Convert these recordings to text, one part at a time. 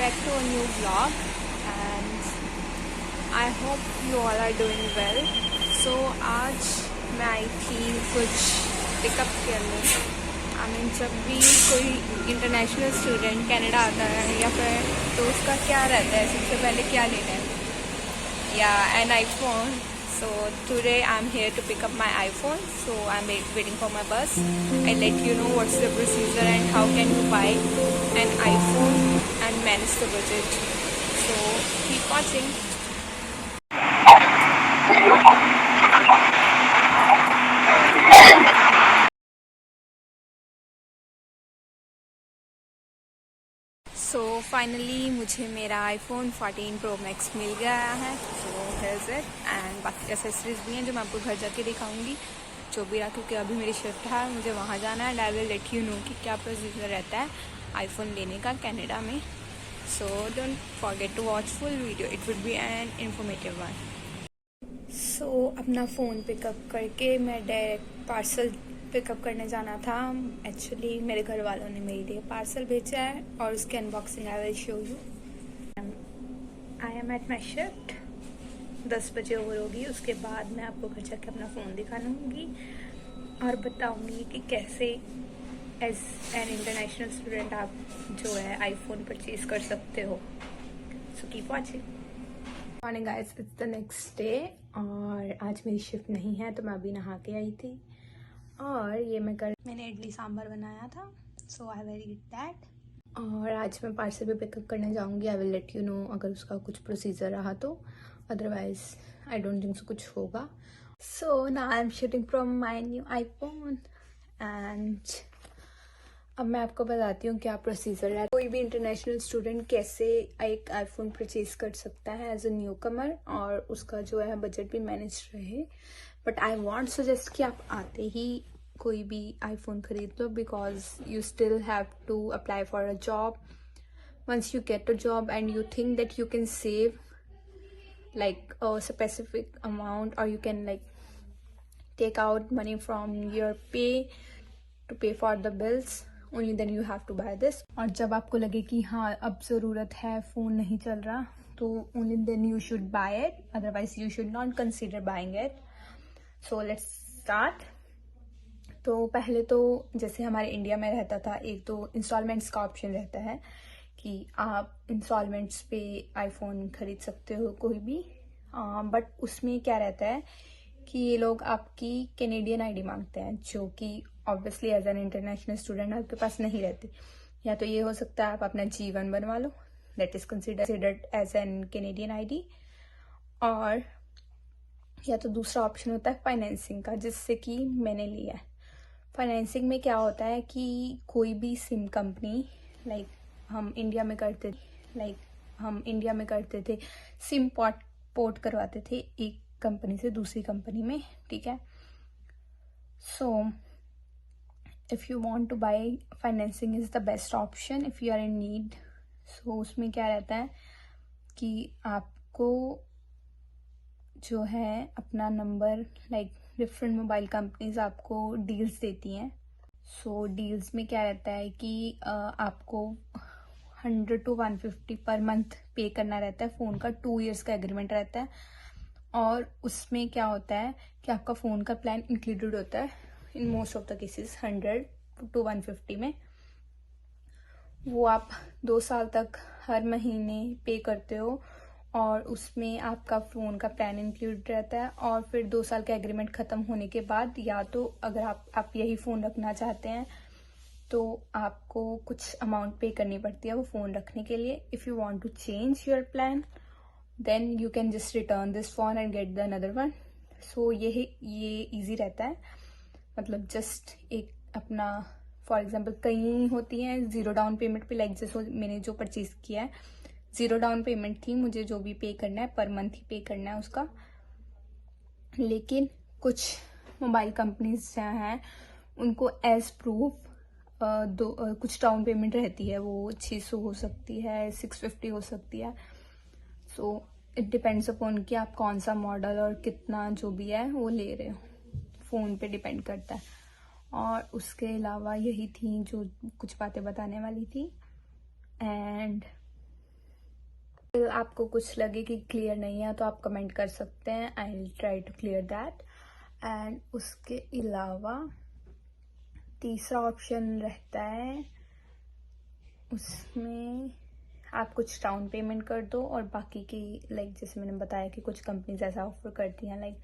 back to a new vlog and I hope you all are doing well. So आज मैं आई थी कुछ pickup करने। जब भी कोई इंटरनेशनल स्टूडेंट कनाडा आता है या फिर तो उसका क्या रहता है, सबसे पहले क्या लेना है या an iPhone. So today I'm here to pick up my iPhone. So I'm waiting for my bus. I'll let you know what's the procedure and how can you buy an iPhone and manage the budget. So keep watching. So finally मुझे मेरा iPhone 14 Pro Max मिल गया है. So here's it and बाकी accessories भी हैं जो मैं आपको घर जाके दिखाऊंगी जो भी रहा, क्योंकि अभी मेरी शिफ्ट है, मुझे वहाँ जाना है. I will let you know कि क्या प्रोसीजर रहता है आईफोन लेने का कनाडा में. So don't forget to watch full video, it would be an informative one. So अपना फ़ोन पिकअप करके मैं डायरेक्ट पार्सल पिकअप करने जाना था. एक्चुअली मेरे घर वालों ने मेरे लिए पार्सल भेजा है और उसकी unboxing I will show you. I am at my shift. 10 बजे ओवर होगी, उसके बाद मैं आपको घर जाके अपना फ़ोन दिखा लूँगी और बताऊँगी कि कैसे एज एन इंटरनेशनल स्टूडेंट आप जो है आईफोन परचेज़ कर सकते हो. So keep watching. Morning guys, it's the next day और आज मेरी शिफ्ट नहीं है तो मैं अभी नहा के आई थी और ये मैंने इडली सांभर बनाया था. सो आई विल ईट दैट. और आज मैं पार्सल भी पिकअप करने जाऊंगी. I will let you know अगर उसका कुछ प्रोसीजर रहा तो, otherwise I don't think so कुछ होगा. So now I am shooting from my new iPhone and अब मैं आपको बताती हूँ क्या प्रोसीजर है. कोई भी इंटरनेशनल स्टूडेंट कैसे एक आईफोन परचेज कर सकता है एज अ न्यू कमर और उसका जो है बजट भी मैनेज रहे. बट आई वॉन्ट सजेस्ट कि आप आते ही कोई भी आईफोन खरीद लो, because you still have to apply for a job. Once you get a job and you think that you can save like a specific amount or you can like take out money from your pay to pay for the bills, only then you have to buy this. और जब आपको लगे कि हाँ अब ज़रूरत है, phone नहीं चल रहा, तो only then you should buy it, otherwise you should not consider buying it. So let's start. तो पहले तो जैसे हमारे इंडिया में रहता था, एक तो इंस्टॉलमेंट्स का ऑप्शन रहता है कि आप इंस्टॉलमेंट्स पे आईफोन खरीद सकते हो कोई भी. बट उसमें क्या रहता है कि ये लोग आपकी कैनेडियन आईडी मांगते हैं, जो कि obviously as an international student आपके पास नहीं रहती. या तो ये हो सकता है आप अपना G1 बनवा लो, that is considered as an Canadian ID. और या तो दूसरा ऑप्शन होता है फाइनेंसिंग का, जिससे कि मैंने लिया है. फाइनेंसिंग में क्या होता है कि कोई भी सिम कंपनी, लाइक हम इंडिया में करते थे सिम पोर्ट करवाते थे एक कंपनी से दूसरी कंपनी में, ठीक है. So if you want to buy, financing is the best option if you are in need. So उसमें क्या रहता है कि आपको जो है अपना नंबर, लाइक डिफरेंट मोबाइल कंपनीज आपको डील्स देती हैं. सो डील्स में क्या रहता है कि आपको 100 to 150 पर मंथ पे करना रहता है. फ़ोन का 2 years का एग्रीमेंट रहता है और उसमें क्या होता है कि आपका फ़ोन का प्लान इंक्लूडेड होता है in most of the cases. 100 to 150 में वो आप 2 साल तक हर महीने पे करते हो और उसमें आपका फ़ोन का प्लान इंक्लूड रहता है. और फिर 2 साल का एग्रीमेंट ख़त्म होने के बाद, या तो अगर आप यही फ़ोन रखना चाहते हैं तो आपको कुछ अमाउंट पे करनी पड़ती है वो फ़ोन रखने के लिए. If you want to change your plan then you can just return this phone and get the another one. So ये ईजी रहता है. मतलब जस्ट एक अपना, फॉर एग्जांपल कई होती हैं ज़ीरो डाउन पेमेंट पे, लाइक जैसे मैंने जो परचेज़ किया है ज़ीरो डाउन पेमेंट थी, मुझे जो भी पे करना है पर मंथ ही पे करना है उसका. लेकिन कुछ मोबाइल कंपनीज जहाँ हैं उनको एज प्रूफ कुछ डाउन पेमेंट रहती है, वो 600 हो सकती है, 650 हो सकती है. सो इट डिपेंड्स अपॉन कि आप कौन सा मॉडल और कितना जो भी है वो ले रहे हो, फ़ोन पे डिपेंड करता है. और उसके अलावा यही थी जो कुछ बातें बताने वाली थी. एंड फिर आपको कुछ लगे कि क्लियर नहीं है तो आप कमेंट कर सकते हैं, I will try to clear that. And उसके अलावा तीसरा ऑप्शन रहता है, उसमें आप कुछ डाउन पेमेंट कर दो और बाकी की लाइक जैसे मैंने बताया कि कुछ कंपनीज ऐसा ऑफर करती हैं लाइक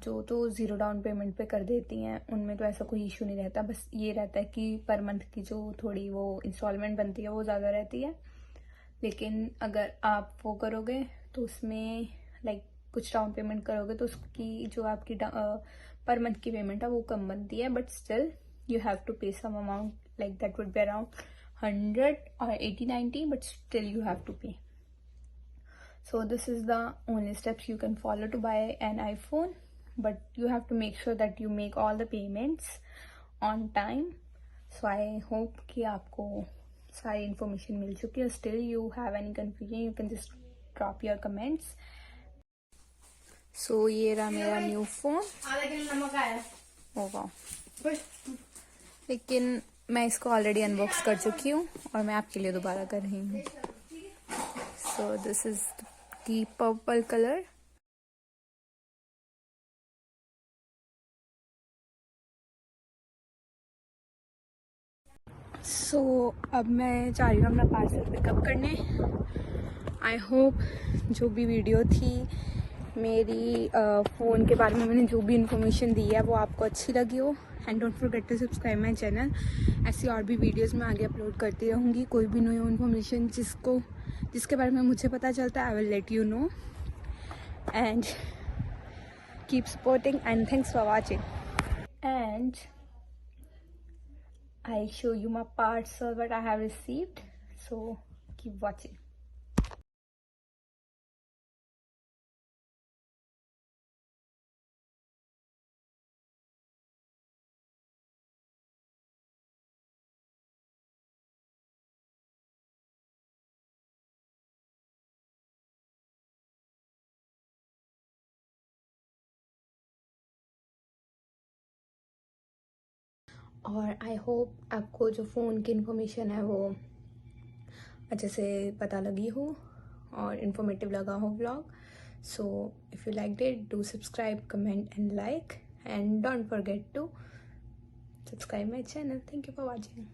जो तो ज़ीरो डाउन पेमेंट पे कर देती हैं, उनमें तो ऐसा कोई इशू नहीं रहता। बस ये रहता है कि पर मंथ की जो थोड़ी वो इंस्टॉलमेंट बनती है वो ज़्यादा रहती है। लेकिन अगर आप वो करोगे तो उसमें लाइक कुछ डाउन पेमेंट करोगे तो उसकी जो आपकी पर मंथ की पेमेंट है वो कम बनती है, but still you have to pay some amount like that would be around 100 or 80-90, but still you have to pay. So this is the only steps you can follow to buy an iPhone, but you have to make sure that you make all the payments on time. So I hope कि आपको सारी information मिल चुकी है. Still you have any confusion, you can just drop your comments. So ये रहा मेरा new phone. ओ वाह, लेकिन मैं इसको ऑलरेडी अनबॉक्स कर चुकी हूँ और मैं आपके लिए दोबारा कर रही हूँ। So this is the purple colour. So अब मैं जा रही हूँ अपना पार्सल पिकअप करने। आई होप जो भी वीडियो थी मेरी फ़ोन के बारे में मैंने जो भी इन्फॉर्मेशन दी है वो आपको अच्छी लगी हो। And don't forget to subscribe my channel. ऐसी और भी वीडियोस मैं आगे अपलोड करती रहूँगी। कोई भी न्यू इन्फॉर्मेशन जिसके बारे में मुझे पता चलता है, I will let you know. And keep supporting and thanks for watching. And I'll show you my parcel what I have received, so keep watching. और आई होप आपको जो फ़ोन की इन्फॉर्मेशन है वो अच्छे से पता लगी हो और इन्फॉर्मेटिव लगा हो vlog. So if you like it, do subscribe, comment and like, and don't forget to subscribe my channel. Thank you for watching.